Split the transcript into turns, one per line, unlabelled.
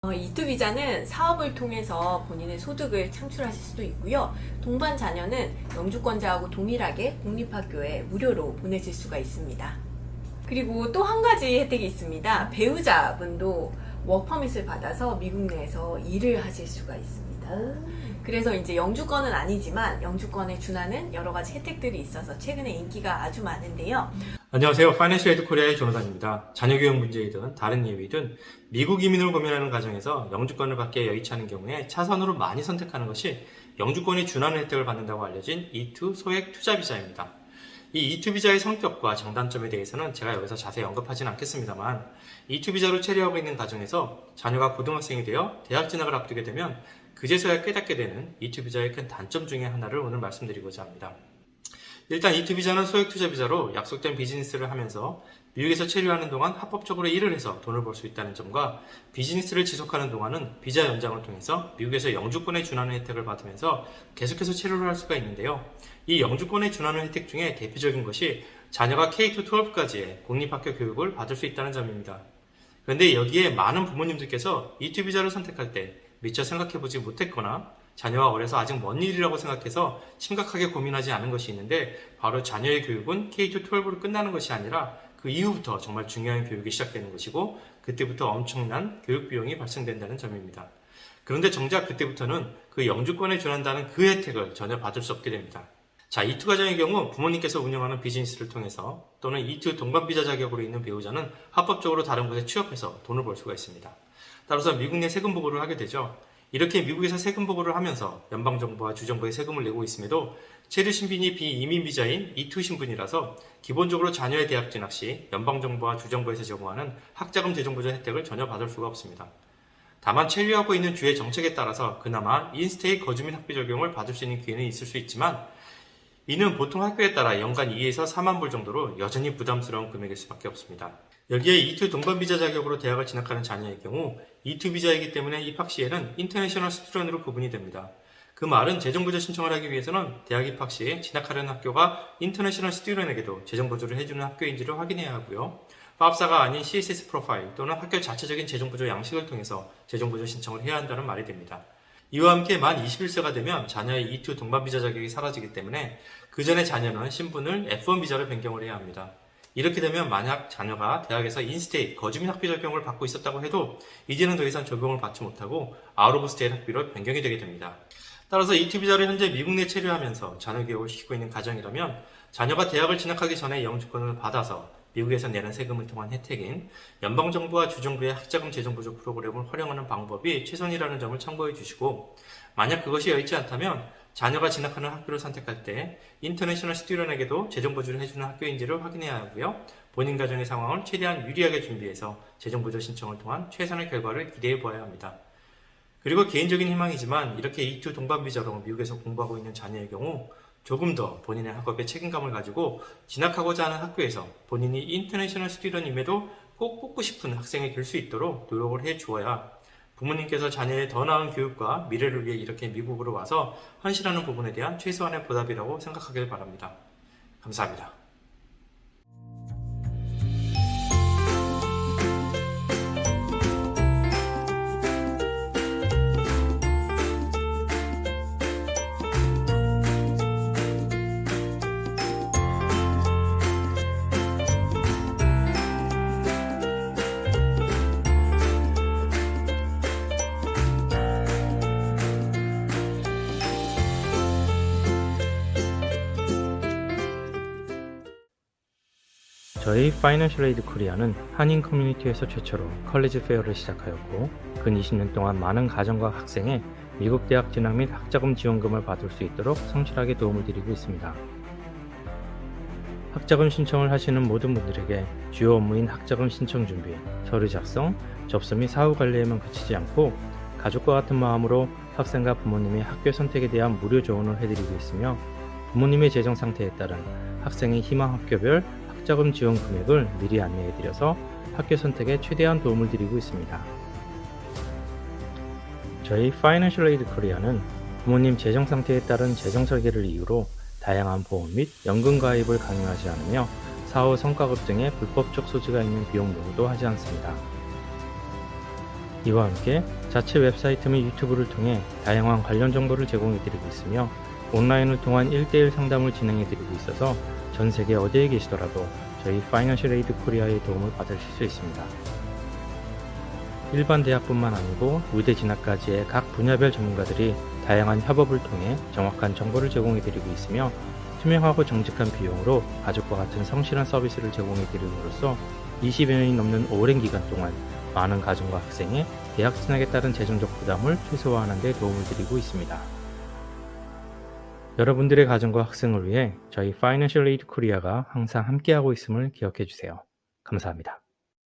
이투 비자는 사업을 통해서 본인의 소득을 창출하실 수도 있고요. 동반 자녀는 영주권자하고 동일하게 공립학교에 무료로 보내실 수가 있습니다. 그리고 또 한 가지 혜택이 있습니다. 배우자분도 워크퍼밋을 받아서 미국 내에서 일을 하실 수가 있습니다. 그래서 이제 영주권은 아니지만 영주권에 준하는 여러 가지 혜택들이 있어서 최근에 인기가 아주 많은데요.
안녕하세요. 파이낸셜 에이드 코리아의 조나단입니다. 자녀교육 문제이든 다른 이유이든 미국 이민을 고민하는 과정에서 영주권을 받기에 여의치 않은 경우에 차선으로 많이 선택하는 것이 영주권에 준하는 혜택을 받는다고 알려진 E2 소액 투자 비자입니다. 이 E2 비자의 성격과 장단점에 대해서는 제가 여기서 자세히 언급하진 않겠습니다만 E2 비자로 체류하고 있는 가정에서 자녀가 고등학생이 되어 대학 진학을 앞두게 되면 그제서야 깨닫게 되는 E2 비자의 큰 단점 중에 하나를 오늘 말씀드리고자 합니다. 일단 E2 비자는 소액 투자 비자로 약속된 비즈니스를 하면서 미국에서 체류하는 동안 합법적으로 일을 해서 돈을 벌 수 있다는 점과 비즈니스를 지속하는 동안은 비자 연장을 통해서 미국에서 영주권에 준하는 혜택을 받으면서 계속해서 체류를 할 수가 있는데요. 이 영주권에 준하는 혜택 중에 대표적인 것이 자녀가 K-12까지의 공립학교 교육을 받을 수 있다는 점입니다. 그런데 여기에 많은 부모님들께서 E2 비자를 선택할 때 미처 생각해보지 못했거나 자녀가 어려서 아직 먼 일이라고 생각해서 심각하게 고민하지 않은 것이 있는데 바로 자녀의 교육은 K-12로 끝나는 것이 아니라 그 이후부터 정말 중요한 교육이 시작되는 것이고 그때부터 엄청난 교육 비용이 발생된다는 점입니다. 그런데 정작 그때부터는 그 영주권에 준한다는 그 혜택을 전혀 받을 수 없게 됩니다. 자, E2 가정의 경우 부모님께서 운영하는 비즈니스를 통해서 또는 E2 동반 비자 자격으로 있는 배우자는 합법적으로 다른 곳에 취업해서 돈을 벌 수가 있습니다. 따라서 미국 내 세금 보고를 하게 되죠. 이렇게 미국에서 세금 보고를 하면서 연방정부와 주정부에 세금을 내고 있음에도 체류 신분이 비이민 비자인 E2 신분이라서 기본적으로 자녀의 대학 진학 시 연방정부와 주정부에서 제공하는 학자금 재정보조 혜택을 전혀 받을 수가 없습니다. 다만 체류하고 있는 주의 정책에 따라서 그나마 인스테이트 거주민 학비 적용을 받을 수 있는 기회는 있을 수 있지만 이는 보통 학교에 따라 연간 2에서 4만 불 정도로 여전히 부담스러운 금액일 수밖에 없습니다. 여기에 E2 동반 비자 자격으로 대학을 진학하는 자녀의 경우 E2 비자이기 때문에 입학 시에는 인터내셔널 스튜던으로 구분이 됩니다. 그 말은 재정보조 신청을 하기 위해서는 대학 입학 시에 진학하려는 학교가 인터내셔널 스튜던에게도 재정보조를 해주는 학교인지를 확인해야 하고요. 파업사가 아닌 CSS 프로파일 또는 학교 자체적인 재정보조 양식을 통해서 재정보조 신청을 해야 한다는 말이 됩니다. 이와 함께 만 21세가 되면 자녀의 E2 동반 비자 자격이 사라지기 때문에 그 전에 자녀는 신분을 F1 비자로 변경을 해야 합니다. 이렇게 되면 만약 자녀가 대학에서 인스테이트 거주민 학비 적용을 받고 있었다고 해도 이제는 더 이상 적용을 받지 못하고 아웃 오브 스테이트 학비로 변경이 되게 됩니다. 따라서 E2 비자를 현재 미국 내 체류하면서 자녀 교육을 시키고 있는 가정이라면 자녀가 대학을 진학하기 전에 영주권을 받아서 미국에서 내는 세금을 통한 혜택인 연방정부와 주정부의 학자금 재정보조 프로그램을 활용하는 방법이 최선이라는 점을 참고해 주시고 만약 그것이 여의치 않다면 자녀가 진학하는 학교를 선택할 때 인터내셔널 스튜던에게도 재정보조를 해주는 학교인지를 확인해야 하고요. 본인 가정의 상황을 최대한 유리하게 준비해서 재정보조 신청을 통한 최선의 결과를 기대해 보아야 합니다. 그리고 개인적인 희망이지만 이렇게 E2 동반 비자로 미국에서 공부하고 있는 자녀의 경우 조금 더 본인의 학업에 책임감을 가지고 진학하고자 하는 학교에서 본인이 인터내셔널 스튜던임에도 꼭 뽑고 싶은 학생이 될 수 있도록 노력을 해 주어야 부모님께서 자녀의 더 나은 교육과 미래를 위해 이렇게 미국으로 와서 헌신하는 부분에 대한 최소한의 보답이라고 생각하길 바랍니다. 감사합니다.
저희 파이낸셜 에이드 코리아는 한인 커뮤니티에서 최초로 컬리지 페어를 시작하였고 근 20년 동안 많은 가정과 학생의 미국 대학 진학 및 학자금 지원금을 받을 수 있도록 성실하게 도움을 드리고 있습니다. 학자금 신청을 하시는 모든 분들에게 주요 업무인 학자금 신청 준비, 서류 작성, 접수 및 사후 관리에만 그치지 않고 가족과 같은 마음으로 학생과 부모님의 학교 선택에 대한 무료 조언을 해드리고 있으며 부모님의 재정 상태에 따른 학생의 희망 학교별 학자금 지원 금액을 미리 안내해드려서 학교 선택에 최대한 도움을 드리고 있습니다. 저희 파이낸셜 에이드 코리아는 부모님 재정 상태에 따른 재정 설계를 이유로 다양한 보험 및 연금 가입을 강요하지 않으며 사후 성과급 등의 불법적 소지가 있는 비용 요구도 하지 않습니다. 이와 함께 자체 웹사이트 및 유튜브를 통해 다양한 관련 정보를 제공해드리고 있으며 온라인을 통한 1대1 상담을 진행해드리고 있어서 전 세계 어디에 계시더라도 저희 파이낸셜 에이드 코리아의 도움을 받으실 수 있습니다. 일반 대학뿐만 아니고 의대 진학까지의 각 분야별 전문가들이 다양한 협업을 통해 정확한 정보를 제공해드리고 있으며 투명하고 정직한 비용으로 가족과 같은 성실한 서비스를 제공해드림으로써 20여 년이 넘는 오랜 기간 동안 많은 가정과 학생의 대학 진학에 따른 재정적 부담을 최소화하는 데 도움을 드리고 있습니다. 여러분들의 가정과 학생을 위해 저희 파이낸셜 에이드 코리아가 항상 함께하고 있음을 기억해 주세요. 감사합니다.